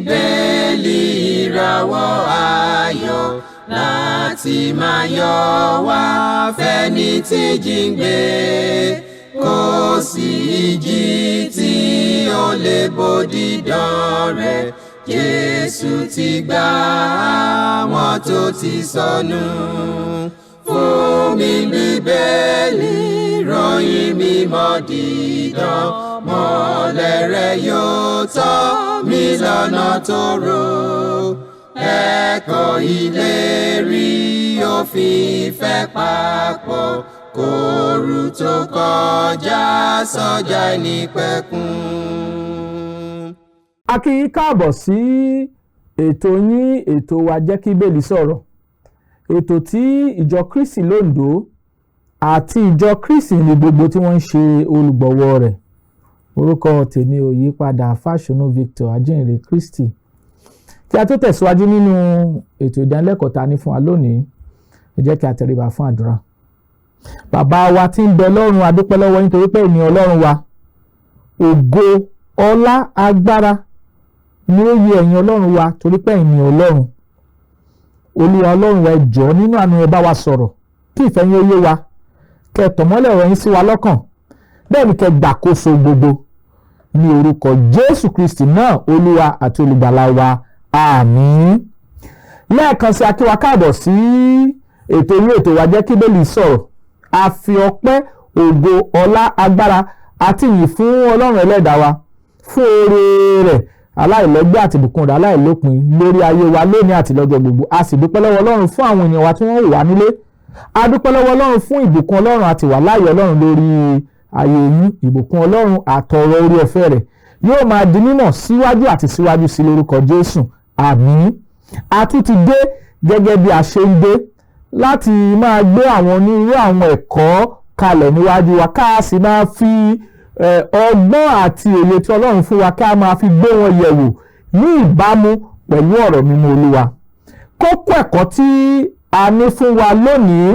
bíbélì ìràwọ̀ ayọ̀ láti máa yọ wá fẹ́ni tí jíǹgbé. Kò sí ìjì tí ó lè bòdì dán rẹ̀. Jésù ti gbà àwọn tó ti sọnù. Fún mi bíbélì ròyìn mímọ́ dídán. Mọ́lẹ̀ rẹ̀ yóò tọ́ mi lọ́nà tòrò. Ẹ̀kọ́ ìlérí òfin ìfẹ́ papọ̀. Kóru tó kọjá sọ́jà ìnípẹ̀kun. A kí yín káàbọ̀ sí ètò yín ètò wa Jẹ́ kí Bíbélì sọ̀rọ̀. Ètò tí ìjọ Kristi l'Oǹdó àti ìjọ Kristi ní gbogbo tí wọ́n ń ṣe olùgbọ̀wọ́ rẹ̀. Orúkọ tèmi ò yí padà, Fáṣọ̀nù Victor Ajínrere Kristi. Kí a tó tẹ̀síwájú nínú ètò ìdánilẹ́kọ̀ọ́ ta ní fún wa lónìí, ẹ jẹ́ kí a tẹríba fún àdúrà. Bàbá wa tí ń bẹ lọ́run, a dúpẹ́ lọ́wọ́ yín torí pé ẹ̀yin Ọlọ́run wa. Ògo, ọlá, agbára ni ó yẹ ẹ̀yin Ọlọ́run wa torí pé ẹ̀yin Ọlọ́run. Olúwa Ọlọ́run wa, ẹ jọ̀ọ́ nínú àánú ẹ bá wa sọ̀rọ̀ kí ìfẹ́ yín ó yé wa. Kẹ́ tàn mọ́lẹ̀ ọ̀rọ̀ yín sí wa lọ́kàn. Bẹ́ẹ̀ ni kẹ́ gbàkóso gbogbo ní orúkọ Jésù Kristi náà, Olúwa àti olùgbàlà wa. Àmín. Lẹ́ẹ̀kan sí a kí wa káàbọ̀ sí ètò yín ètò wa Jẹ́ kí Bíbélì sọ̀rọ̀. A fi ọpẹ́, ògo, ọlá, agbára àti ìyìn fún Ọlọ́run ẹlẹ́dàá wa fún oore rẹ̀ aláìlẹ́gbẹ́ àti ìbùkún rẹ̀ aláìlópin lórí ayé wa lónìí àti lọ́jọ́ gbogbo. A sì dúpẹ́ lọ́wọ́ Ọlọ́run fún àwọn ènìyàn wa tí wọ́n wà nílé. A dúpẹ́ lọ́wọ́ Ọlọ́run fún ìbùkún Ọlọ́run àti wà láàyè Ọlọ́run lórí ayé yín. Ìbùkún Ọlọ́run àtọ̀rọ̀ orí ọ̀fẹ́ rẹ̀ yóò máa di mímọ̀ síwájú àti síwájú sí lórúkọ Jésù. Àmín. A tún ti dé gẹ́gẹ́ bí a ṣe ń dé láti máa gbé àwọn onírúurú àwọn ẹ̀kọ́ kalẹ̀ níwájú wa, ká sì máa fi ọgbọ́n àti òye tí Ọlọ́run fún wa ká máa fi gbé wọn yẹ̀wò ní ìbámu pẹ̀lú ọ̀rọ̀ mímọ́ Olúwa. Kókó ẹ̀kọ́ tí a ní fún wa lónìí,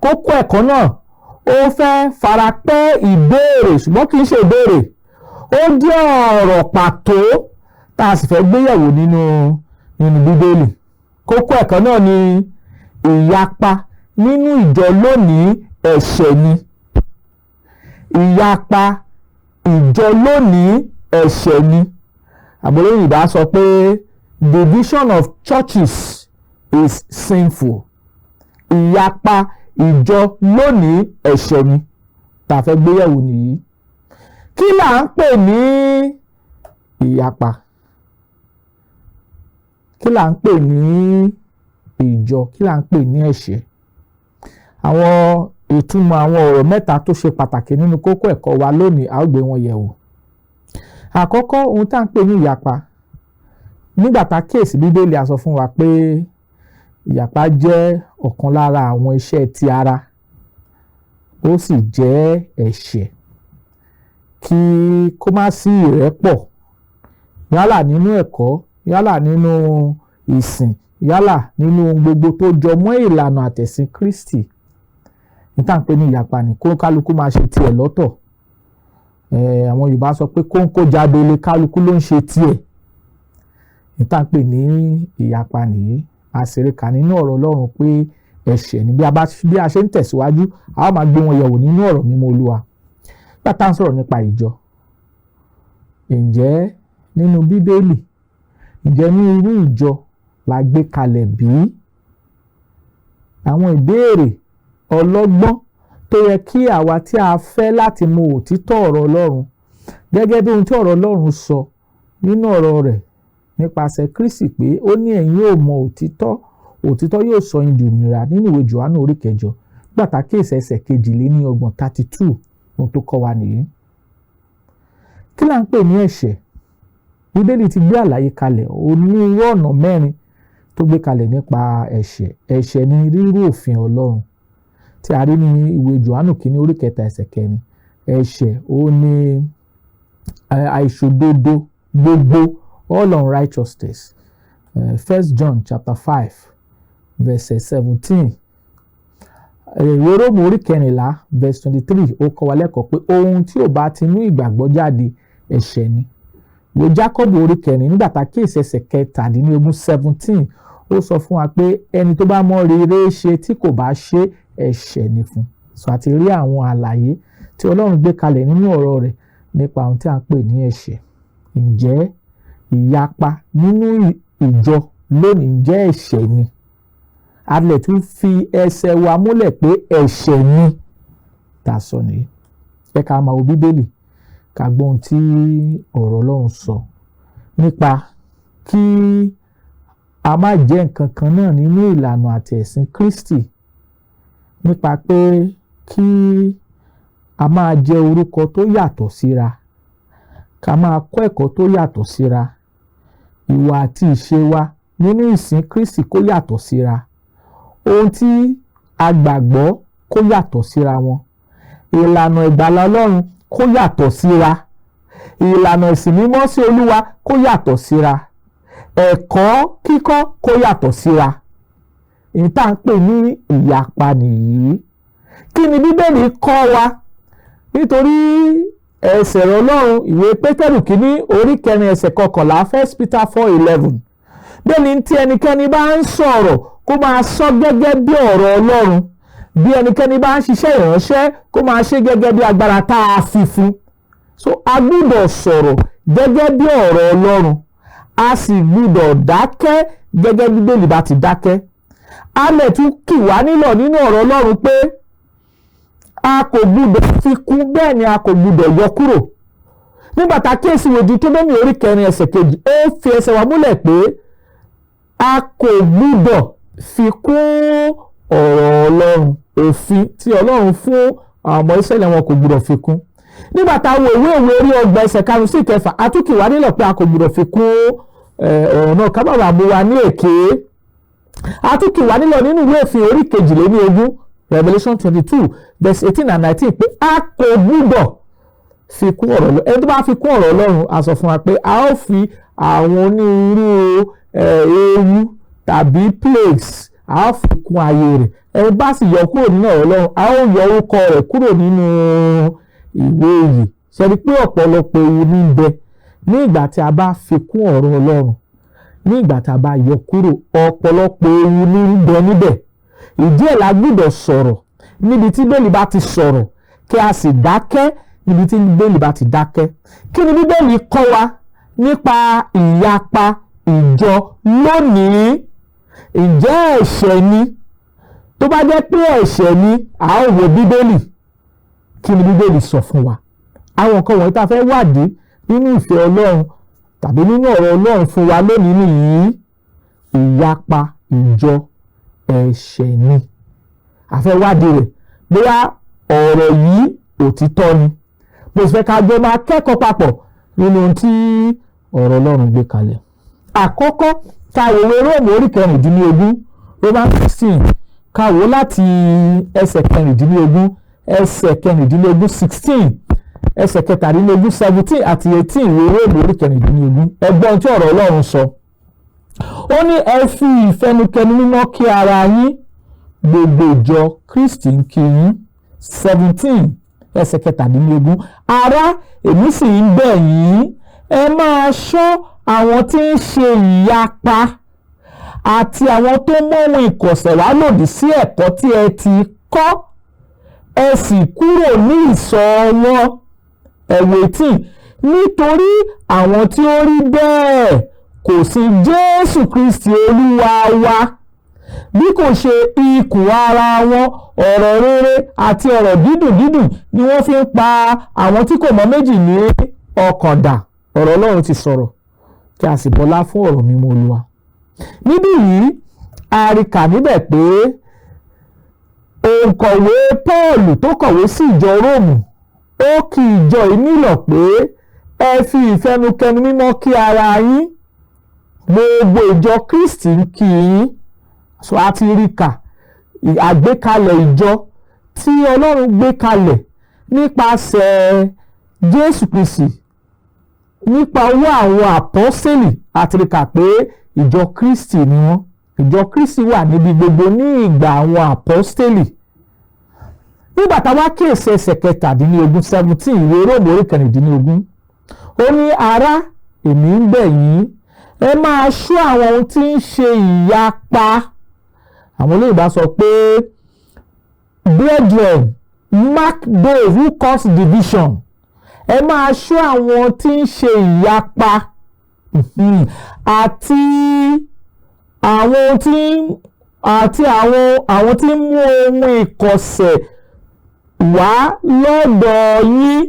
kókó ẹ̀kọ́ náà ó fẹ́ fara pẹ́ ìbéèrè ṣùgbọ́n kì í ṣe ìbéèrè. Ó jẹ́ ọ̀rọ̀ pàtó tá a sì fẹ́ gbé yẹ̀wò nínú Bíbélì. Kókó ẹ̀kọ́ náà ni ìyapa nínú ìjọ lónìí ẹ̀ṣẹ̀ ni. Ìyapa ìjọ lónìí ẹ̀ṣẹ̀ ni. Àgbọ̀lóyìnbá sọ pé division of churches is sinful. Ìyapa ìjọ lónìí ẹ̀ṣẹ̀ ni tá a fẹ́ gbé yẹ̀wò nìyí. Kí là ń pè ní ìyapa? Kí là ń pè ní ìjọ? Kí là ń pè ní ẹ̀ṣẹ̀? Àwọn ìtumọ̀ àwọn ọ̀rọ̀ mẹ́ta tó ṣe pàtàkì nínú kókó ẹ̀kọ́ wa lónìí, a ó gbé wọn yẹ̀wò. Àkọ́kọ́, ohun tá à ń pè ní ìyapa. Nígbà tá a kíyèsí Bíbélì, a sọ fún wa pé ìyapa jẹ́ ọ̀kan lára àwọn iṣẹ́ ti ara, ó sì jẹ́ ẹ̀ṣẹ̀. Kí kó má sí ìrẹ́pọ̀ yálà nínú ẹ̀kọ́, yálà nínú ìsìn, yálà nínú ohun gbogbo tó jọ mọ́ ìlànà àtẹ̀sìn Kristi. Ní tá à ń pè ní ìyapa ni kó kálukú máa ṣe tiẹ̀ lọ́tọ̀. Àwọn Yorùbá sọ pé kóńkó jábele, kálukú ló ń ṣe tiẹ̀. Ní tá à ń pè ní ìyapa nìyí. A sì rí kà nínú ọ̀rọ̀ Ọlọ́run pé ẹ̀ṣẹ̀ ni. Bí a ṣe ń tẹ̀síwájú, a ó máa gbé wọn yẹ̀wò nínú ọ̀rọ̀ mímọ́ Olúwa. Nígbà tá à ń sọ̀rọ̀ nípa ìjọ, ǹjẹ́ nínú Bíbélì, ǹjẹ́ ní irú ìjọ la gbé kalẹ̀ bí? Àwọn ìbéèrè ọlọ́gbọ́n tó yẹ kí àwa tí a fẹ́ láti mọ òtítọ́ ọ̀rọ̀ Ọlọ́run gẹ́gẹ́ bí ohun tí ọ̀rọ̀ Ọlọ́run sọ nínú ọ̀rọ̀ rẹ̀ nípasẹ̀ Kristi pé ó ní ẹ̀yin yóò mọ òtítọ́, òtítọ́ yóò sọ yín di òmìnira, nínú ìwé Jòhánù orí 8 gbàtà kéèsì ẹsẹ̀ 22 32 ohun tó kọ́ wa nìyí. Kí là ń pè ní ẹ̀ṣẹ̀? Bíbélì ti gbé àlàyé kalẹ̀ onírúurú ọ̀nà 4 tó gbé kalẹ̀ nípa ẹ̀ṣẹ̀. Ẹ̀ṣẹ̀ ni rírú òfin Ọlọ́run tí a rí ní ìwé Jòhánù kìíní orí 3 ẹsẹ̀ 4. Ẹ̀ṣẹ̀ ó ní àìṣòdodo gbogbo, all unrighteousness. 1 John chapter 5 verse 17. Ìwé Róòmù orí 14 verse 23 ó kọ́ wa lẹ́kọ̀ọ́ pé ohun tí ò bá ti inú ìgbàgbọ́ jáde ẹ̀ṣẹ̀ ni. wo Jákọ́bù orí 4 nígbà tá kíyèsí ẹsẹ̀ 17 ó sọ fún wa pé ẹni tó bá mọ rere ṣe tí kò bá ṣe ẹ̀ṣẹ̀ ni fún. So àti rí àwọn àlàyé tí Ọlọ́run gbé kalẹ̀ nínú ọ̀rọ̀ rẹ̀ nípa ohun tí a ń pè ní ẹ̀ṣẹ̀. Ǹjẹ́ ìyapa nínú ìjọ lónìí ǹjẹ́ ẹ̀ṣẹ̀ ni? A lè tún fi ẹsẹ̀ wa múlẹ̀ pé ẹ̀ṣẹ̀ ni tá a sọ nìyí. Ẹ ká máa wo Bíbélì ká gbọ́ ohun tí ọ̀rọ̀ Ọlọ́run sọ nípa kí a má jẹ́ nǹkan kan náà nínú ìlànà àti ẹ̀sìn Kristi, nípa pé kí a máa jẹ orúkọ tó yàtọ̀ síra, ká máa kọ́ ẹ̀kọ́ tó yàtọ̀ síra, ìwà àti ìṣe wa nínú ìsìn Kristi kó yàtọ̀ síra, ohun tí a gbàgbọ́ kó yàtọ̀ síra wọn, ìlànà ìgbàlà Ọlọ́run kó yàtọ̀ síra, ìlànà ìsìn mímọ́ sí Olúwa kó yàtọ̀ síra, ẹ̀kọ́ kíkọ́ kó yàtọ̀ síra. Èyí tá à ń pè ní ìyapa nìyí. Kí ni Bíbélì kọ́ wa? Nítorí ẹsẹ̀ Ọlọ́run ìwé Pétérù kínní orí 4 ẹsẹ̀ 11 1 Peter 4:11. Bẹ́ẹ̀ ni tí ẹnikẹ́ni bá ń sọ̀rọ̀ kó máa sọ gẹ́gẹ́ bí ọ̀rọ̀ Ọlọ́run. Bí ẹnikẹ́ni bá ń ṣiṣẹ́ ìránṣẹ́ kó máa ṣe gẹ́gẹ́ bí agbára tá a fi fún. So a gbọ́dọ̀ sọ̀rọ̀ gẹ́gẹ́ bí ọ̀rọ̀ Ọlọ́run, a sì gbọ́dọ̀ dákẹ́ gẹ́gẹ́ bí Bíbélì bá ti dákẹ́. A lè tún kì wá nílọ̀ nínú ọ̀rọ̀ Ọlọ́run pé a kò gbọ́dọ̀ fi kún, bẹ́ẹ̀ ni a kò gbọ́dọ̀ yọ kúrò. Nígbà tá a kíyèsí ìwé Deuteronomy orí 4 ẹsẹ̀ 2 ó fi ẹsẹ̀ wa múlẹ̀ pé a kò gbọ́dọ̀ fi kún ọ̀rọ̀ Ọlọ́run, òfin tí Ọlọ́run fún àwọn ọmọ Ísírẹ́lì wọn kò gbọ́dọ̀ fi kún. Nígbà tá a wo ìwé orí 30 ẹsẹ̀ 5 sí 6 a tún kì wá nílọ̀ pé a kò gbọ́dọ̀ fi kún ọ̀rọ̀ náà ká má bàa mú wa ní èké. A tún kì wá nílọ̀ nínú ìwé òfin orí 22 Revelation 22 verse 18 and 19 pé a kò gbọ́dọ̀ fi kún ọ̀rọ̀ Ọlọ́run. Ẹni tó bá fi kún ọ̀rọ̀ Ọlọ́run a sọ fún wa pé a ó fi àwọn onírúurú ewu tàbí plagues a ó fi kún ayé rẹ̀. Ẹni bá sì yọ kúrò nínú ọ̀rọ̀ Ọlọ́run a ó yọ orúkọ rẹ̀ kúrò nínú ìwé yìí. Ṣe rí pé ọ̀pọ̀lọpọ̀ ewu ní bẹ ní ìgbà tí a bá fi kún ọ̀rọ̀ Ọlọ́run, ní ìgbà tí a bá yọ kúrò ọ̀pọ̀lọpọ̀ ewu ní bẹ níbẹ̀. Ìdí ẹ̀ la gbọ́dọ̀ sọ̀rọ̀ níbi tí Bíbélì bá ti sọ̀rọ̀ kí a sì dákẹ́ níbi tí Bíbélì bá ti dákẹ́. Kí ni Bíbélì kọ́ wa nípa ìyapa ìjọ lónìí? Ǹjẹ́ ẹ̀ṣẹ̀ ni? Tó bá jẹ́ pé ẹ̀ṣẹ̀ ni, a ó wo Bíbélì. Kí ni Bíbélì sọ fún wa? Àwọn nǹkan wọ̀nyí tá a fẹ́ wádìí nínú ìfẹ́ Ọlọ́run tàbí nínú ọ̀rọ̀ Ọlọ́run fún wa lónìí nìyí. Ìyapa ìjọ ẹ̀ṣẹ̀ ni. A fẹ́ wádìí rẹ̀ bóyá ọ̀rọ̀ yìí òtítọ́ ni. Mo sì fẹ́ ká jọ máa kẹ́kọ̀ọ́ papọ̀ nínú ohun tí ọ̀rọ̀ Ọlọ́run gbé kalẹ̀. Àkọ́kọ́ ká wo ìwé Róòmù orí 16 Romans 16 ká wò láti ẹsẹ̀ 16 ẹsẹ̀ 16 ẹsẹ̀ 17 àti 18 ìwé Róòmù orí 16. Ẹgbọ́n tí ọ̀rọ̀ Ọlọ́run sọ. Ó ní ẹ fi ìfẹnukẹnu mímọ́ kí ara yín, gbogbo ìjọ Kristi ń kí yín. 17 ẹsẹ̀ 17. Ará, èmi sì ń bẹ̀ yín, ẹ máa ṣọ́ àwọn tí ń ṣe ìyapa àti àwọn tó mọ́wọ́n ìkọ̀sẹ̀ wá lòdì sí ẹ̀kọ́ tí ẹ ti kọ́, ẹ sì kúrò ní ìsọ̀ wọn. Ẹ̀wò 18. Nítorí àwọn tí ó rí bẹ́ẹ̀ kò sí Jésù Kristi Olúwa wa, bí kò ṣe ikùn ara wọn, ọ̀rọ̀ rere àti ọ̀rọ̀ dídùn ni wọ́n fi ń pa àwọn tí kò mọ̀ méjì ní ọkàn dà. Ọ̀rọ̀ Ọlọ́run ti sọ̀rọ̀ kí a sì bọlá fún ọ̀rọ̀ mímọ́ Olúwa. Níbí yìí a rí kà níbẹ̀ pé òǹkọ̀wé Pọ́ọ̀lù tó kọ̀wé sí ìjọ Róòmù ó kì ìjọ yìí nílọ̀ pé ẹ fi ìfẹnukẹnu mímọ́ kí ara yín, gbogbo ìjọ Kristi ń kí yín. So a ti rí kà àgbékalẹ̀ ìjọ tí Ọlọ́run gbé kalẹ̀ nípasẹ̀ Jésù Kristi nípa ọwọ́ àwọn àpọ́sítélì. A ti rí kà pé ìjọ Kristi ni wọ́n. Ìjọ Kristi wà níbi gbogbo ní ìgbà àwọn àpọ́sítélì. Nígbà táwa kíyèsí ẹsẹ̀ 17 ìwé Róòmù orí 16. Ó ní ará, èmi ń bẹ̀ yín ẹ máa ṣọ́ àwọn ohun tí ń ṣe ìyapa. Àwọn olóyìnbá sọ pé brethren, mark those who cause division. Ẹ máa ṣọ́ àwọn tí ń ṣe ìyapa àti àwọn tí ń mú ohun ìkọ̀sẹ̀ wá lọ́dọ̀ yín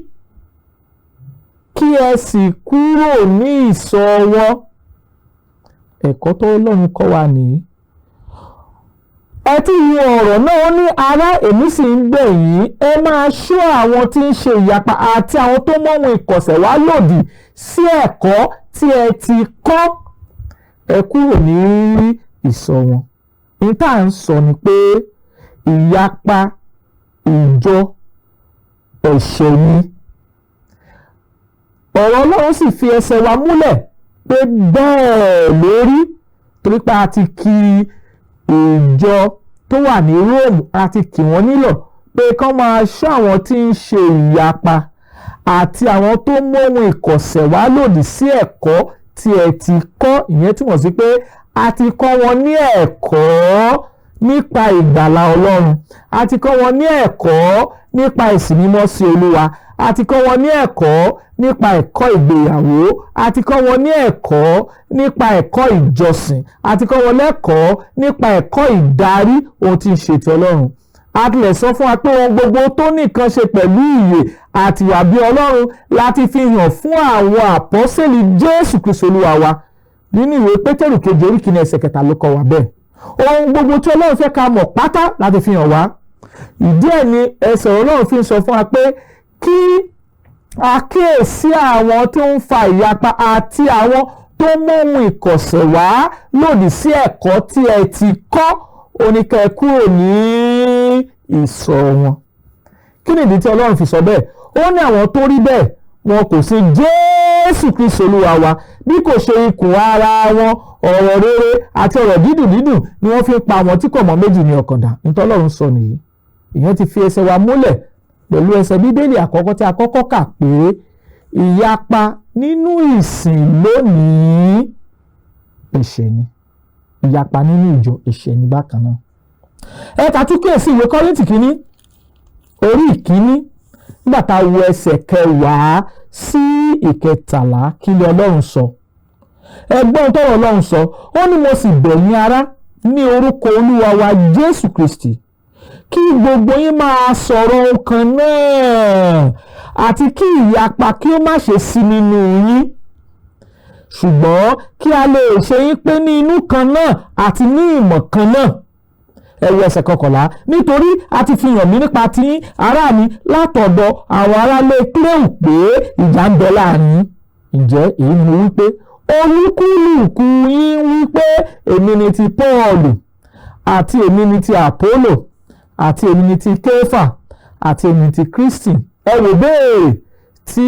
kí ẹ sì kúrò ní ìsọ̀ wọn. Ẹ̀kọ́ tó Ọlọ́run kọ́ wa nìyí. Ẹ tún wo ọ̀rọ̀ náà, ó ní ará èmi sì ń bẹ̀ yín ẹ máa ṣọ́ àwọn tí ń ṣe ìyapa àti àwọn tó mú ohun ìkọ̀sẹ̀ wá lòdì sí ẹ̀kọ́ tí ẹ ti kọ́, ẹ kúrò ní ìsọ̀ wọn. Ní tá à ń sọ ni pé ìyapa ìjọ ẹ̀ṣẹ̀ ni. Ọ̀rọ̀ Ọlọ́run sì fi ẹsẹ̀ wa múlẹ̀ pé bẹ́ẹ̀ lórí, torí pé a ti kì ìjọ tó wà ní Róòmù, a ti kì wọ́n nílọ̀ pé kán máa ṣọ́ àwọn tí ń ṣe ìyapa àti àwọn tó mú ohun ìkọ̀sẹ̀ wá lòdì sí ẹ̀kọ́ tí ẹ ti kọ́. Ìyẹn túmọ̀ sí pé a ti kọ́ wọn ní ẹ̀kọ́ nípa ìgbàlà Ọlọ́run, a ti kọ́ wọn ní ẹ̀kọ́ nípa ìsìn mímọ́ sí Olúwa, a ti kọ́ wọn ní ẹ̀kọ́ nípa ẹ̀kọ́ ìgbéyàwó, a ti kọ́ wọn ní ẹ̀kọ́ nípa ẹ̀kọ́ ìjọsìn, a ti kọ́ wọn lẹ́kọ̀ọ́ nípa ẹ̀kọ́ ìdarí ohun tí ń ṣe ti Ọlọ́run. A tilẹ̀ sọ fún wa pé ohun gbogbo tó nìkan ṣe pẹ̀lú ìyè àti ìwà bí Ọlọ́run láti fi hàn fún àwọn àpọ́sẹ̀lì Jésù Kristi Olúwa wa. Nínú ìwé Pétérù kejì orí kìíní ẹsẹ̀ 3 ló kọ́ wa bẹ́ẹ̀. Ohun gbogbo tí Ọlọ́run fẹ́ ká mọ̀ pátá láti fi hàn wá. Ìdí ẹ̀ ni ẹsẹ̀ Ọlọ́run fi ń sọ fún wa pé kí a kíyèsí àwọn tó ń fa ìyapa àti àwọn tó mú ohun ìkọ̀sẹ̀ wá lòdì sí ẹ̀kọ́ tí ẹ ti kọ́, oníkẹ́ kúrò ní ìsọ̀ wọn. Kí ni ìdí tí Ọlọ́run fi sọ bẹ́ẹ̀? Ó ní àwọn tó rí bẹ́ẹ̀ wọn kò sí Jésù Kristi Olúwa wa, bí kò ṣe ikùn ara wọn, ọ̀rọ̀ rere àti ọ̀rọ̀ dídùn ni wọ́n fi ń pa àwọn tí kò mọ̀ méjì ní ọkàn dà. Nítorí Ọlọ́run sọ nìyí. Ìyẹn ti fi ẹsẹ̀ wa múlẹ̀ pẹ̀lú ẹsẹ̀ Bíbélì àkọ́kọ́ tí a kọ́kọ́ kà pé ìyapa nínú ìsìn lónìí ẹ̀ṣẹ̀ ni. Ìyapa nínú ìjọ ẹ̀ṣẹ̀ ni bákan náà. Ẹ ká tún kíyèsí ìwé Kọ́ríńtì kínní orí ìkíní nígbà tá a wo ẹsẹ̀ 10 sí 13 kí ni Ọlọ́run sọ. Ẹgbọ́n tọ́rọ̀ Ọlọ́run sọ, ó ní mo sì bẹ̀ yín ará ní orúkọ Olúwa wa Jésù Kristi kí gbogbo yín máa sọ̀rọ̀ ọ̀kan náà àti kí ìyapa kí ó má ṣe sí nínú yín, ṣùgbọ́n kí a lè ṣe yín pé ní inú kan náà àti ní ìmọ̀ kan náà. Ẹ̀wọ̀ ẹsẹ̀ 11 nítorí a ti fi hàn mí nípa ti yín ará mi látọ̀dọ̀ àwọn aráalé Kíléù pé ìjà ń bẹ láàrin. Ǹjẹ́ èyí ni mo wí pé olúkúlùkù yín wí pé èmi ni ti Pọ́ọ̀lù àti èmi ni ti Àpólò àti èmi ni ti Kéfà àti èmi ni ti Kristi. Ẹ wò béèrè tí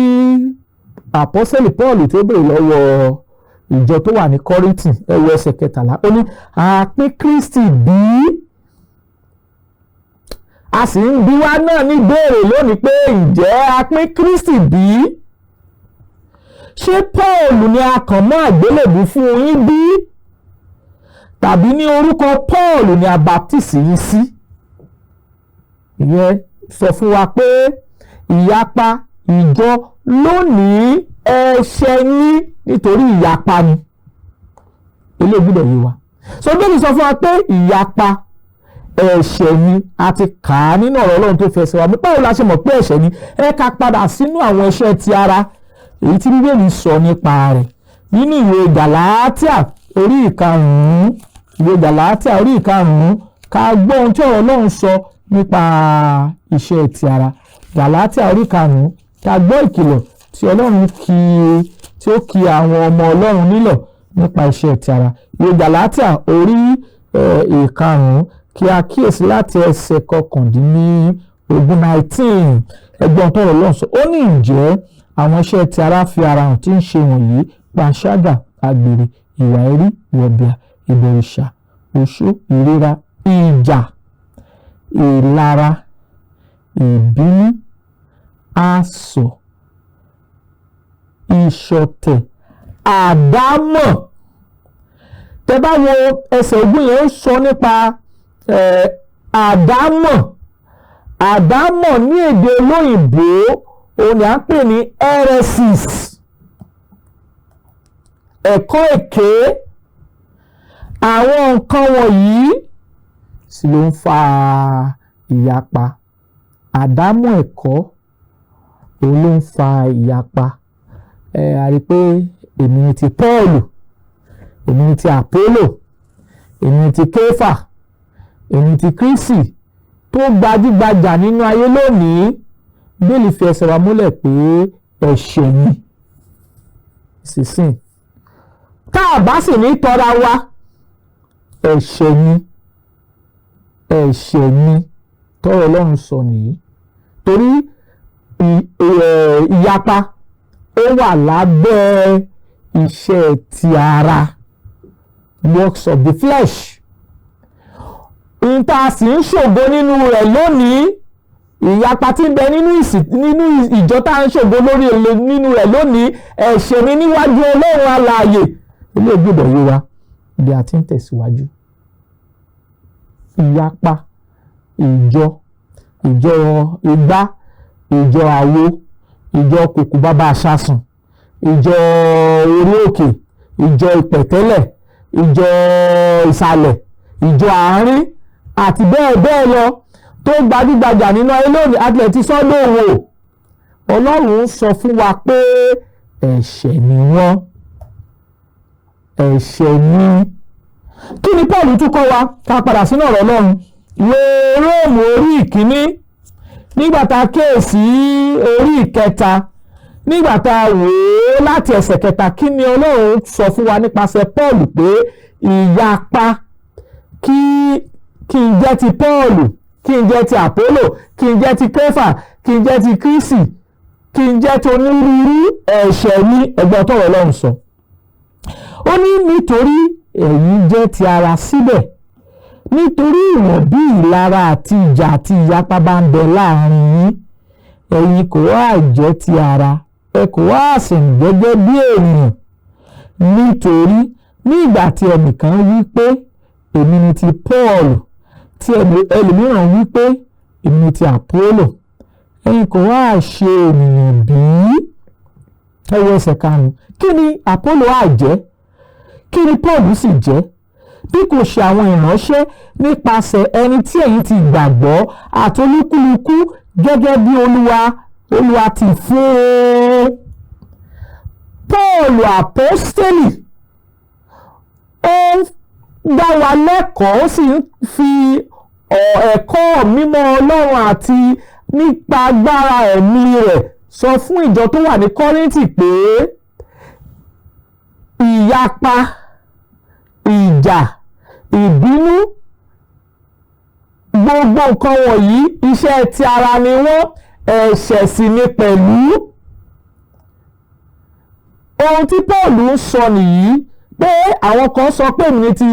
àpọ́sẹ̀lì Pọ́ọ̀lù tó béèrè lọ́wọ́ ìjọ tó wà ní Kọ́ríńtì. Ẹ wo ẹsẹ̀ 13, ó ní àpín Kristi bí? A sì ń bi wá náà ní béèrè lónìí pé ǹjẹ́ àpín Kristi bí? Ṣé Pọ́ọ̀lù ni a kàn mọ́ àgbélébù fún yín bí? Tàbí ní orúkọ Pọ́ọ̀lù ni a baptisi yín sí? Ìyẹn sọ fún wa pé ìyapa ìjọ lónìí ẹ̀ṣẹ̀ yín nítorí ìyapa ni. Ilé gbọ́dọ̀ yé wa. So Bíbélì sọ fún wa pé ìyapa ẹ̀ṣẹ̀ ni, a ti kà á nínú ọ̀rọ̀ Ọlọ́run tó fẹsẹ̀ wa. Báwo la ṣe mọ̀ pé ẹ̀ṣẹ̀ ni? Ẹ ká padà sínú àwọn iṣẹ́ ti ara èyí tí Bíbélì sọ nípa rẹ̀ nínú ìwé Gàlátíà orí 5. Ìwé Gàlátíà orí 5 ká gbọ́ ohun tí ọ̀rọ̀ Ọlọ́run sọ nípa iṣẹ́ ti ara. Gàlátíà orí 5 ká gbọ́ ìkìlọ̀ tí Ọlọ́run tí ó kì àwọn ọmọ Ọlọ́run nílọ̀ nípa iṣẹ́ ti ara. Ìwé Gàlátíà orí 5 kí a kíyèsí láti ẹsẹ̀ 19. Ẹgbọ́n tọ́rọ̀ Ọlọ́run sọ, ó ní ǹjẹ́ àwọn iṣẹ́ ti ara fi ara hàn tí ń ṣe wọ̀nyí: panṣágà, àgbèrè, ìwà ẹ̀rí, wọ̀bìà, ìbọ̀rìṣà, oṣó, ìríra, ìjà, ìlara, ìbínú, asọ̀, ìṣọ̀tẹ̀ àdámọ̀. Tẹ́ bá wo ẹsẹ̀ ogún yẹn ó sọ nípa àdámọ̀. Àdámọ̀ ní èdè olóyìnbó òun ni à ń pè ní heresis, ẹ̀kọ́ èké. Àwọn nǹkan wọ̀nyí sì ló ń fa ìyapa. Àdámọ̀ ẹ̀kọ́ òun ló ń fa ìyapa. A rí pé èmi ni ti Pọ́ọ̀lù, èmi ni ti Àpólò, èmi ni ti Kéfà, èmi ni ti Kírísì tó gbajúgbajà nínú ayé lónìí. Bíbélì fi ẹsẹ̀ wa múlẹ̀ pé ẹ̀ṣẹ̀ ni sísìn. Tá a bá sì ní tọ́ra wa, ẹ̀ṣẹ̀ ni tọ́rọ̀ Ọlọ́run sọ nìyí. Torí ìyapa ó wà lábẹ́ iṣẹ́ ti ara, works of the flesh. Ìta sì ń ṣògo nínú rẹ̀ lónìí. Ìyapa tí ń bẹ nínú ìjọ tá ń ṣògo nínú rẹ̀ lónìí, ẹ̀ṣẹ̀ ni níwájú Ọlọ́run alààyè. Ilé gbọ́dọ̀ yé wa bí a ti ń tẹ̀síwájú. Ìyapa ìjọ igbá, ìjọ àwo, ìjọ kòkò bàbá aṣáṣùn, ìjọ orí òkè, ìjọ ìpẹ̀tẹ́lẹ̀, ìjọ ìsàlẹ̀, ìjọ àárín àti bẹ́ẹ̀ bẹ́ẹ̀ lọ tó gbajúgbajà nínú ayé lónìí. Àtìlẹ̀ ti sọ́dọ̀ wò. Ọlọ́run sọ fún wa pé ẹ̀ṣẹ̀ ni wọ́n. Ẹ̀ṣẹ̀ ni. Kí ni Paul tún kọ́ wa? Ká padà sínú ọ̀rọ̀ Ọlọ́run. Ìwé Róòmù orí ìkíní, nígbà tá a kíyèsí orí ìkẹta, nígbà tá a wò ó láti ẹsẹ̀ kẹta, kí ni Ọlọ́run sọ fún wa nípasẹ̀ Paul pé ìyapa kí n jẹ́ ti Paul, kí n jẹ́ ti Àpólò, kí n jẹ́ ti Kéfà, kí n jẹ́ ti Kírísì, kí n jẹ́ ti onírúurú ẹ̀ṣẹ̀ ní ẹgbọ́n tọ́rọ̀ Ọlọ́run sọ. Ó ní nítorí ẹ̀yin jẹ́ ti ara síbẹ̀, nítorí ìwọ̀n bí ìlara àti ìjà àti ìyapa bá ń bẹ láàrin yín, ẹ̀yin kò wá jẹ́ ti ara, ẹ kò wá sìn gẹ́gẹ́ bí ènìyàn. Nítorí ní ìgbà tí ẹnìkan wí pé èmi ni ti Paul, tí ẹlòmíràn wí pé èmi ni ti Àpólò, ẹ̀yin kò wá ṣe ènìyàn bí? Ẹ wo ẹsẹ̀ karùn-ún. Kí ni Àpólò á jẹ́? Kí ni Paul sì jẹ́? Bí kò ṣe àwọn ìránṣẹ́ nípasẹ̀ ẹni tí ẹ̀yin ti gbàgbọ́ àti olúkúlùkù gẹ́gẹ́ bí Olúwa ti fún. Paul àpọ́stélì ó dá wa lẹ́kọ̀ọ́, ó sì ń fi ẹ̀kọ́ mímọ́ Ọlọ́run àti nípa agbára ẹ̀mí rẹ̀ sọ fún ìjọ tó wà ní Kọ́ríńtì pé ìyapa, ìjà, ìbínú, gbogbo nǹkan wọ̀nyí iṣẹ́ ti ara ni wọ́n, ẹ̀ṣẹ̀ sì ni pẹ̀lú. Ohun tí Paul ń sọ nìyí pé àwọn kan sọ pé èmi ni ti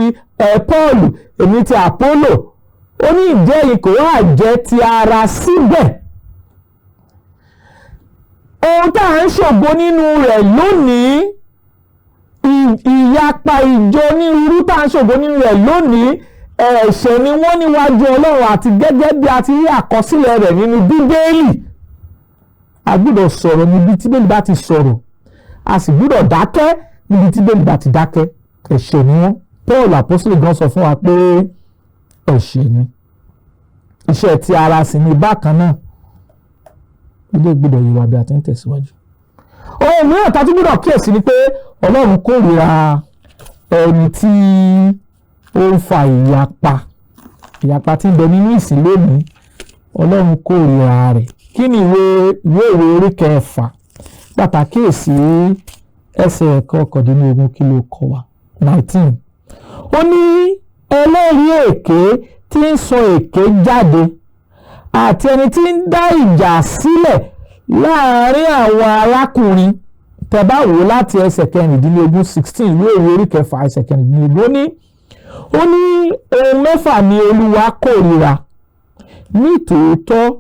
Paul, èmi ti Àpólò. Ó ní ìjẹ́ yìí kò wá jẹ́ ti ara síbẹ̀. Ohun tá à ń ṣògo nínú rẹ̀ lónìí, ìyapa ìjọ onírúurú tá à ń ṣògo nínú rẹ̀ lónìí, ẹ̀ṣẹ̀ ni wọ́n níwájú Ọlọ́run àti gẹ́gẹ́ bí a ti rí àkọsílẹ̀ rẹ̀ nínú Bíbélì. A gbọ́dọ̀ sọ̀rọ̀ níbi tí Bíbélì bá ti sọ̀rọ̀, a sì gbọ́dọ̀ dákẹ́ níbi tí Bíbélì bá ti dákẹ́. Ẹ̀ṣẹ̀ ni wọ́n. Paul àpọ́sítélì gan sọ fún wa pé ẹ̀ṣẹ̀ ni. Iṣẹ́ ti ara sì ni bákan náà. Ilé gbọ́dọ̀ yé wa bí a ti ń tẹ̀síwájú. Ohun mìíràn tá a tún gbọ́dọ̀ kíyèsí ni pé Ọlọ́run kórìíra ẹni tí ó ń fa ìyapa tí ń bẹ nínú ìsìn lónìí. Ọlọ́run kórìíra rẹ̀. Kí ni ìwé orí kẹfà pàtàkì èsì ẹsẹ̀ kọkàndínlógún kí ló kọ wa 19. Ó ní ẹlẹ́rìí èké tí ń sọ èké jáde àti ẹni tí ń dá ìjà sílẹ̀ láàárín àwọn arákùnrin. Tẹ́ bá wò láti ẹsẹ̀ kẹrìndínlógún 16 ìwé orí kẹfà ẹsẹ̀ kẹrìndínlógún ó ní ohun mẹ́fà ni Olúwa kórìíra, nítòótọ́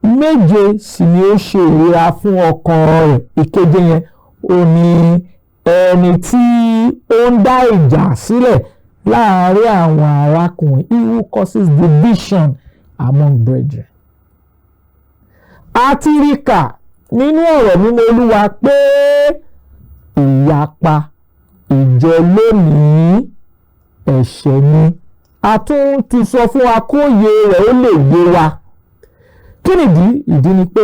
méje sì ni ó ṣe ìríra fún ọkàn rẹ̀. Ìkeje yẹn ó ní ẹni tí ó ń dá ìjà sílẹ̀ láàárín àwọn arákùnrin. He who causes division among brethren. A ti rí kà nínú ọ̀rọ̀ mímọ́ Olúwa pé ìyapa ìjọ lónìí ẹ̀ṣẹ̀ ni. A tún ti sọ fún wa kó yé rẹ̀ ó lè yé wa. Kí nìdí? Ìdí ni pé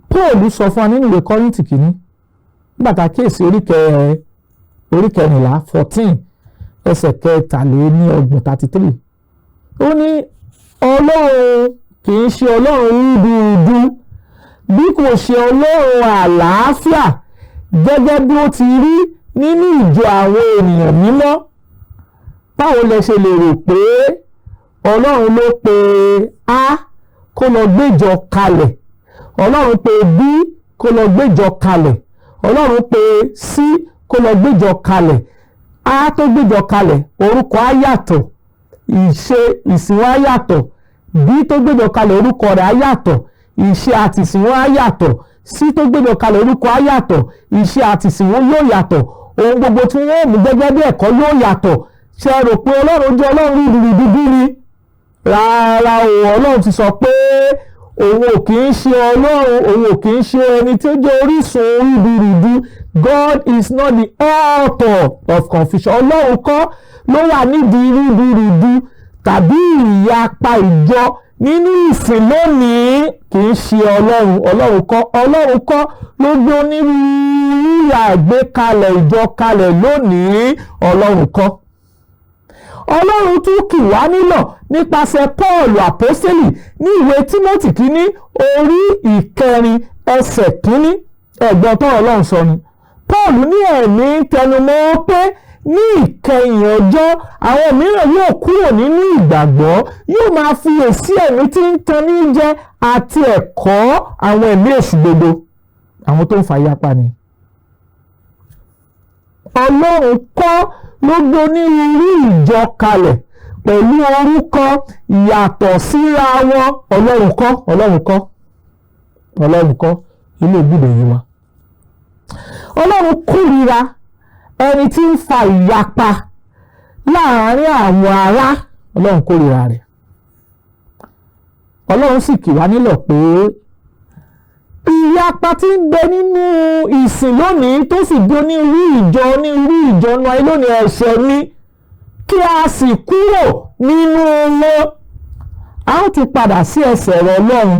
Paul sọ fún wa nínú ìwé Kọ́ríńtì kìíní nígbà tá a kíyèsí orí kẹrìnlá 14 ẹsẹ̀ kẹtàléníọgbọ̀n 33. Ó ní Ọlọ́run kì í ṣe Ọlọ́run rúdurùdu bí kò ṣe Ọlọ́run àlàáfíà, gẹ́gẹ́ bí ó ti rí nínú ìjọ àwọn ènìyàn mímọ́. Báwo lẹ ṣe lè rò pé Ọlọ́run ló pe A kó lọ gbéjọ kalẹ̀, Ọlọ́run pe B kó lọ gbéjọ kalẹ̀, Ọlọ́run pe C kó lọ gbéjọ kalẹ̀? A tó gbéjọ kalẹ̀ orúkọ á yàtọ̀, ìsìn á yàtọ̀. B tó gbéjọ kalẹ̀ orúkọ rẹ̀ á yàtọ̀, ìṣe àti ìsìn á yàtọ̀. C tó gbéjọ kalẹ̀ orúkọ á yàtọ̀, ìṣe àti ìsìn yóò yàtọ̀. Ohun gbogbo tí wọ́n mú gẹ́gẹ́ bí ẹ̀kọ́ yóò yàtọ̀. Ṣé ẹ rò pé Ọlọ́run jẹ́ Ọlọ́run rúdurùdu ni? Rárá o, Ọlọ́run ti sọ pé òun ò kì í ṣe Ọlọ́run, òun ò kì í ṣe ẹni tí ó jẹ́ orísun rúdurùdu. God is not the author of confusion. Ọlọ́run kọ́ ló wà nídìí rúdurùdu tàbí ìyapa ìjọ nínú ìsìn lónìí. Kì í ṣe Ọlọ́run. Ọlọ́run kọ́ ló gbé onírúurú àgbékalẹ̀ ìjọ kalẹ̀ lónìí. Ọlọ́run kọ́. Ọlọ́run tún kì wá nílọ̀ nípasẹ̀ Paul àpọ́sítélì ní ìwé Tímótì kínní orí 4 ẹsẹ̀ 1. Ẹ̀gbọ́n tó Ọlọ́run sọ ni. Paul ní ẹ̀mí tẹnumọ́ pé ní ìkẹyìn ọjọ́ àwọn mìíràn yóò kúrò nínú ìgbàgbọ́, yóò máa fi èsì ẹ̀mí tí ń tan ní jẹ àti ẹ̀kọ́ àwọn ẹ̀mí èṣù gbogbo. Àwọn tó ń fa ìyapa ni. Ọlọ́run kọ́ ló gbé onírúurú ìjọ kalẹ̀ pẹ̀lú orúkọ ìyàtọ̀ síra wọn. Ọlọ́run kọ́ ilé ìgbìdè yìí wa. Ọlọ́run kórìíra ẹni tí ń fa ìyapa láàárín àwọn ará. Ọlọ́run kórìíra rẹ̀. Ọlọ́run sì kì wá nílọ̀ pé ìyapa tí ń bẹ nínú ìsìn lónìí tó sì di onírúurú ìjọ náà lónìí ẹ̀ṣẹ̀ ni, kí a sì kúrò nínú wọn. A ó tún padà sí ẹsẹ̀ ọ̀rọ̀ Ọlọ́run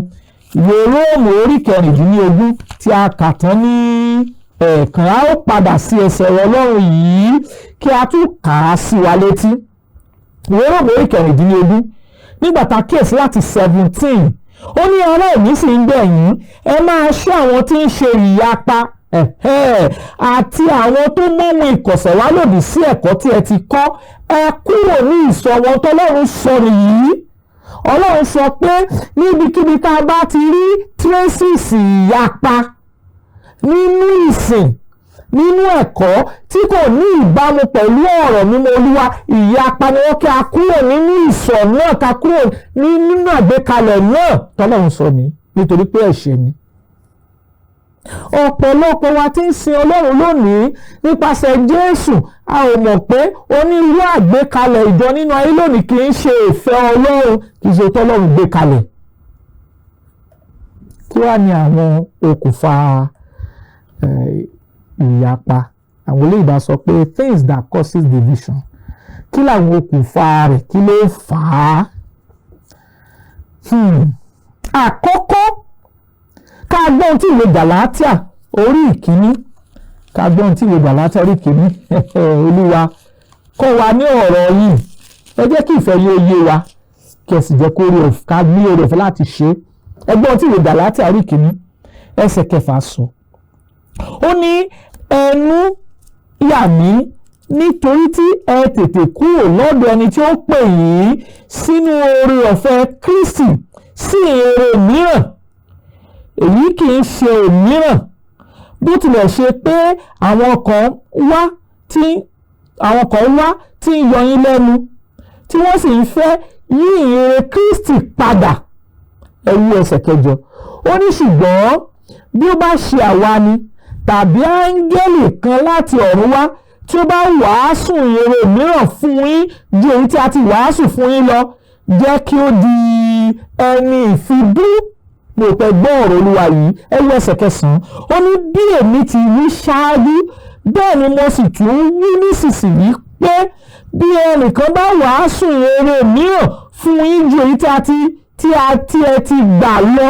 ìwé Róòmù orí 16 tí a kà tán ní ẹ̀ẹ̀kan. A ó padà sí ẹsẹ̀ ọ̀rọ̀ Ọlọ́run yìí kí a tún kà á sí wa létí. Ìwé Róòmù orí 16 nígbà tá a kíyèsí láti 17. Ó ní ọ̀rọ̀ èmi sì ń bẹ̀ yín, ẹ máa ṣọ́ àwọn tí ń ṣe ìyapa àti àwọn tó mọ́mú ìkọ̀sẹ̀ wá lòdì sí ẹ̀kọ́ tí ẹ ti kọ́. Ẹ kúrò ní ìsọ̀ wọn tọ́lọ́run sọ nìyí. Ọlọ́run sọ pé níbikíbi tá a bá ti rí traces ìyapa nínú ìsìn, nínú ẹ̀kọ́ tí kò ní ìbámu pẹ̀lú ọ̀rọ̀ mímọ́ Olúwa, ìyapa ni wọ́n. Kí a kúrò nínú ìsọ̀ náà, ká kúrò nínú àgbékalẹ̀ náà tọ́lọ́run sọ ní, nítorí pé ẹ̀ṣẹ̀ ni. Ọ̀pọ̀lọpọ̀ wa tí ń sin Ọlọ́run lónìí nípasẹ̀ Jésù, a ò mọ̀ pé onírúurú àgbékalẹ̀ ìjọ nínú ayé lónìí kì í ṣe ìfẹ́ Ọlọ́run, kì í ṣe tọ́lọ́run gbé kalẹ̀. Kí wá ni àwọn okùnfà ìyapa? Àwọn olóyìnbá sọ pé things that causes division. Kí làwọn okùnfà rẹ̀? Kí ló fà á? Àkọ́kọ́, ká gbọ́n tí ìwé Gàlátíà orí 1. Ká gbọ́n tí ìwé Gàlátíà orí 1. Olúwa kọ́ wa ní ọ̀rọ̀ yìí. Ẹ jẹ́ kí ìfẹ́ yóò yé wa, kí ẹ sì jẹ́ kó rí ká ní oore ọ̀fẹ́ láti ṣe. Ẹ gbọ́n tí ìwé Gàlátíà orí 1 ẹsẹ̀ 6 sọ. Ó ní ẹnu yà mí nítorí tí ẹ tètè kúrò lọ́dọ̀ ẹni tí ó pè yín sínú oore ọ̀fẹ́ Kristi sí èrè mìíràn. Èyí kì í ṣe òmíràn, bó tilẹ̀ ṣe pé àwọn kan wá tí ń yọ yín lẹ́nu, tí wọ́n sì ń fẹ́ yí ìyìnrere Kristi padà. Ẹ wo ẹsẹ̀ 8. Ó ní ṣùgbọ́n bí ó bá ṣe àwa ni, tàbí áńgẹ́lì kan láti ọ̀run wá tí ó bá wàásù ìyèrè mìíràn fún yín ju èyí tí a ti wàásù fún yín lọ, jẹ́ kí ó di ẹni ìfibú. mo pẹ́ gbọ́ ọ̀rọ̀ Olúwa yìí, ẹ̀wọ́ ẹsẹ̀ 9. ó ní bí èmi ti wí ṣáájú bẹ́ẹ̀ ni mo sì tún wí nísinsìnyí pé bí ẹnìkan bá wàásù ìyèrè mìíràn fún yín ju èyí tí ẹ ti gbà lọ,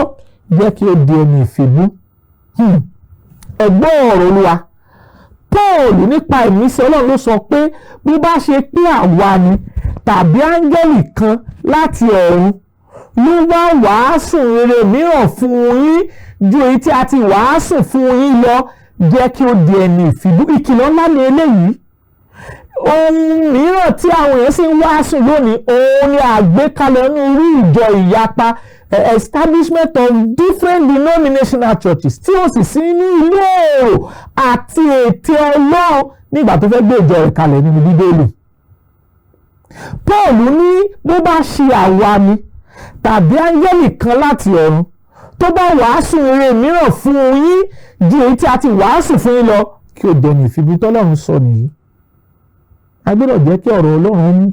jẹ́ kí ó di ẹni ìfibú. ẹ̀gbọ́n ọ̀rọ̀ Olúwa Paul nípa ìmísí Ọlọ́run ló sọ pé bí bá ṣe pé àwa ni tàbí áńgẹ́lì kan láti ọ̀run ló wá wàásù rere mìíràn fún yín ju èyí tí a ti wàásù fún yín lọ, jẹ́ kí ó di ẹni ìfibú. ìkìlọ̀ ńlá ni eléyìí. ohun mìíràn tí àwọn èèyàn sì ń wàásù lónìí òun ni àgbékalẹ̀ onírú ìjọ ìyapa, establishment of different denominational churches tí ó sì sí ní ilé èrò àti ète Ọlọ́run nígbà tó fẹ́ gbé ìjọ rẹ̀ kalẹ̀ nínú Bíbélì. Paul ní bó bá ṣe àwa ni tàbí áńgẹ́lì kan láti ọ̀run tó bá wàásù rere mìíràn fún yín ju èyí tí a ti wàásù fún yín lọ, kí o dẹni ìfibú. tọ́lọ́run sọ nìyí. a gbọ́dọ̀ jẹ́ kí ọ̀rọ̀ Ọlọ́run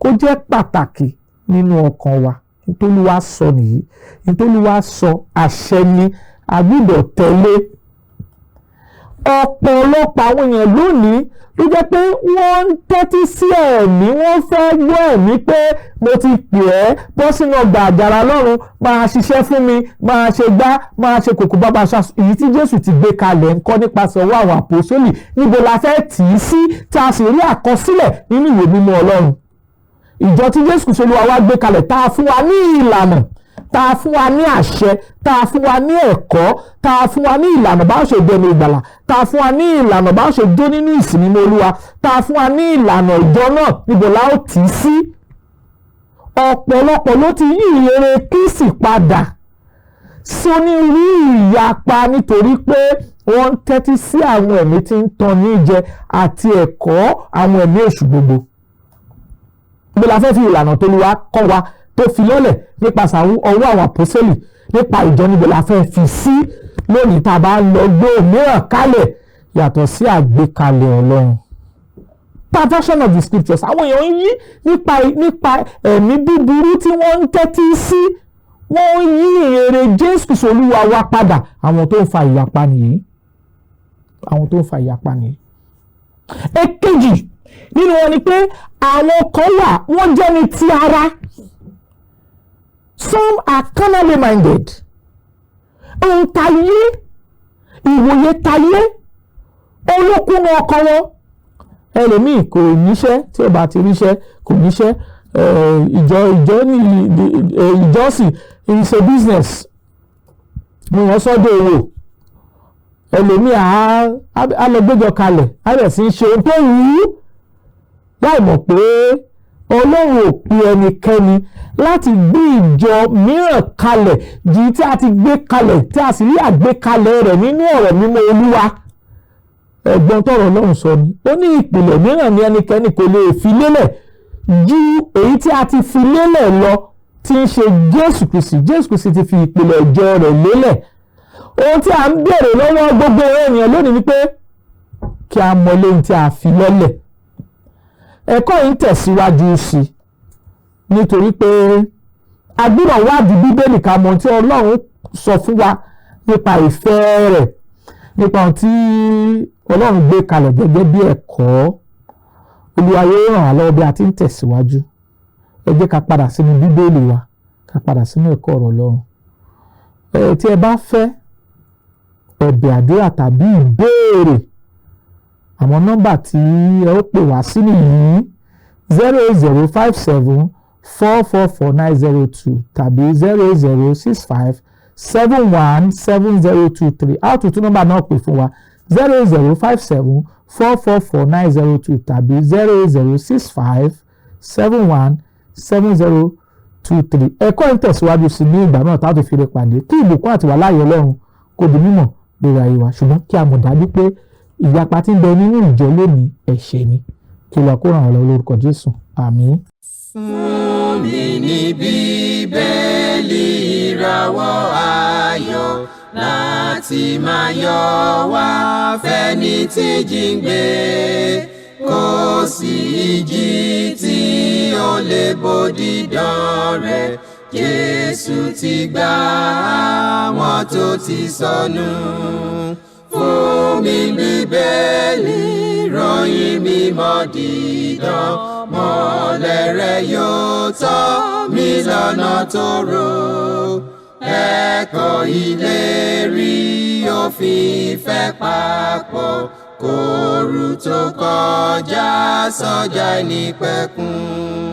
kó jẹ́ pàtàkì nínú ọkàn wa. nítorí wá sọ nìyí, nítorí wá sọ àṣẹ ni a gbọ́dọ̀ tẹ̀lé. ọ̀pọ̀lọpọ̀ àwọn èèyàn lónìí ló jẹ́ pé wọ́n ń tẹ́tí sí ẹ̀mí, wọ́n fẹ́ gbọ́ ẹ̀mí pé mo ti pè ẹ́ bọ́ sínú ọgbà àjàrà Ọlọ́run, máa ṣiṣẹ́ fún mi, máa ṣe gbá, máa ṣe kòkó bàbá ṣáṣù. èyí tí Jésù ti gbé kalẹ̀ ńkọ́ nípasẹ̀ ọwọ́ àwọn àpòsólì, níbo la fẹ́ tì í sí tí a sì rí àkọsílẹ̀ nínú ìwé mímọ́ Ọlọ́run. ìjọ tí Jésù Kristi Olúwa wa gbé kalẹ̀, tá a fún wa ní ìlànà, tá a fún wa ní àṣẹ, tá a fún wa ní ẹ̀kọ́, tá a fún wa ní ìlànà bá ṣe dẹnu ìgbàlà, tá a fún wa ní ìlànà bá ṣe dó nínú ìsìn mímọ́ Olúwa, tá a fún wa ní ìlànà ìjọ náà níbo la ó tì í sí. ọ̀pọ̀lọpọ̀ ló ti yí ìrere Kristi padà sónírú ìyapa nítorí pé wọ́n ń tẹ́tí sí àwọn ẹ̀mí tí ń tan ní jẹ àti ẹ̀kọ́ àwọn ẹ̀mí èṣù gbogbo. bí la fẹ́ fi ìlànà tó Olúwa kọ́ wa tó fi lọ́lẹ̀ nípasẹ̀ ọwọ́ àwọn àpọ́sẹ́lì nípa ìjọ níbo la fẹ́ fi sí lónìí tá a bá ń lọ gbé òmíràn kálẹ̀ yàtọ̀ sí àgbékalẹ̀ Ọlọ́run. Perversion of the scriptures. àwọn èèyàn ń yí nípa ẹ̀mí búburú tí wọ́n ń tẹ́tí sí, wọ́n ń yí ìrere Jésù Kristi Olúwa wa padà. àwọn tó ń fa ìyapa nìyí. èkejì nínú wọn ni pé àwọn kan wà wọ́n jẹ́ ní ti ara. Some are carnally minded. ohun tayé, ìwòye tayé olókùn ọkàn wọn. ẹlòmíì kò níṣẹ́, tí ó bá ti ríṣẹ́ kò níṣẹ́. ìjọsìn is a business ni wọ́n sọ́dọ̀ owó. ẹlòmíì á lọ gbéjọ kalẹ̀, á rẹ̀ sí ṣe ohun tó wù ú láì mọ̀ pé Ọlọ́run ò pe ẹnikẹ́ni láti gbé ìjọ mìíràn kalẹ̀ ju tí a ti gbé kalẹ̀, tí a sì rí àgbékalẹ̀ rẹ̀ nínú ọ̀rọ̀ mímọ́ Olúwa. ẹ̀gbọ́n tọ̀rọ̀ Ọlọ́run sọ ni, ó ní ìpìlẹ̀ mìíràn ni ẹnikẹ́ni kò lè fi lélẹ̀ ju èyí tí a ti fi lélẹ̀ lọ, tí ń ṣe Jésù Kristi. Jésù Kristi ti fi ìpìlẹ̀ ìjọ rẹ̀ lélẹ̀. ohun tí a ń béèrè lọ́wọ́ gbogbo ènìyàn lónìí ni pé kí a mọ lẹ́yìn tí a fi lọ́lẹ̀. ẹ̀kọ́ yìí ń tẹ̀síwájú sí i nítorí pé a gbọ́dọ̀ wádìí Bíbélì ká mọ̀ tí Ọlọ́run sọ fún wa nípa ìfẹ́ rẹ̀, nípa ohun tí Ọlọ́run gbé kalẹ̀ gẹ́gẹ́ bí ẹ̀kọ́. Olúwa yóò ràn wá lọ́wọ́ bí a ti ń tẹ̀síwájú. ẹ jẹ́ ká padà sínú Bíbélì wa, ká padà sínú ẹ̀kọ́ ọ̀rọ̀ Ọlọ́run. tí ẹ bá fẹ́ ẹ̀bẹ̀ àdúrà tàbí ìbéèrè, àwọn nọ́mbà tí ẹ ó pè wá sí nìyí: 08057444902 tàbí 08065717023. a ó tún nọ́mbà náà pè fún wa: 08057444902 tàbí 08065717023. ẹ̀kọ́ ń tẹ̀síwájú sí ní ìgbà náà tá a tó fi lè pàdé. kí ìbùkún àti wàláyé Ọlọ́run kó di mímọ̀ lórí ayé wa, ṣùgbọ́n kí a mọ̀ dájú pé ìyapa tí ń bẹ nínú ìjọ lónìí ẹ̀ṣẹ̀ ni. kí Olúwa kó ràn wá lọ́wọ́ lórúkọ Jésù, àmín. Fún mi ní Bíbélì ìràwọ̀ ayọ̀ láti máa yọ̀ wá fẹ́ni tí jíǹde. Kò sí ìjì tí ó lè bòdì dán rẹ̀. Jésù ti gbà àwọn tó ti sọnù. Fún mi Bíbélì, ròyìn mímọ́ dídán. Mọ́lẹ̀ rẹ̀ yóò tọ́ mi lọ́nà tòrò. Ẹ̀kọ́ ìlérí òfin ìfẹ́ papọ̀. Kóòrù tó kọjá sọ́jà ìnípẹ̀kun.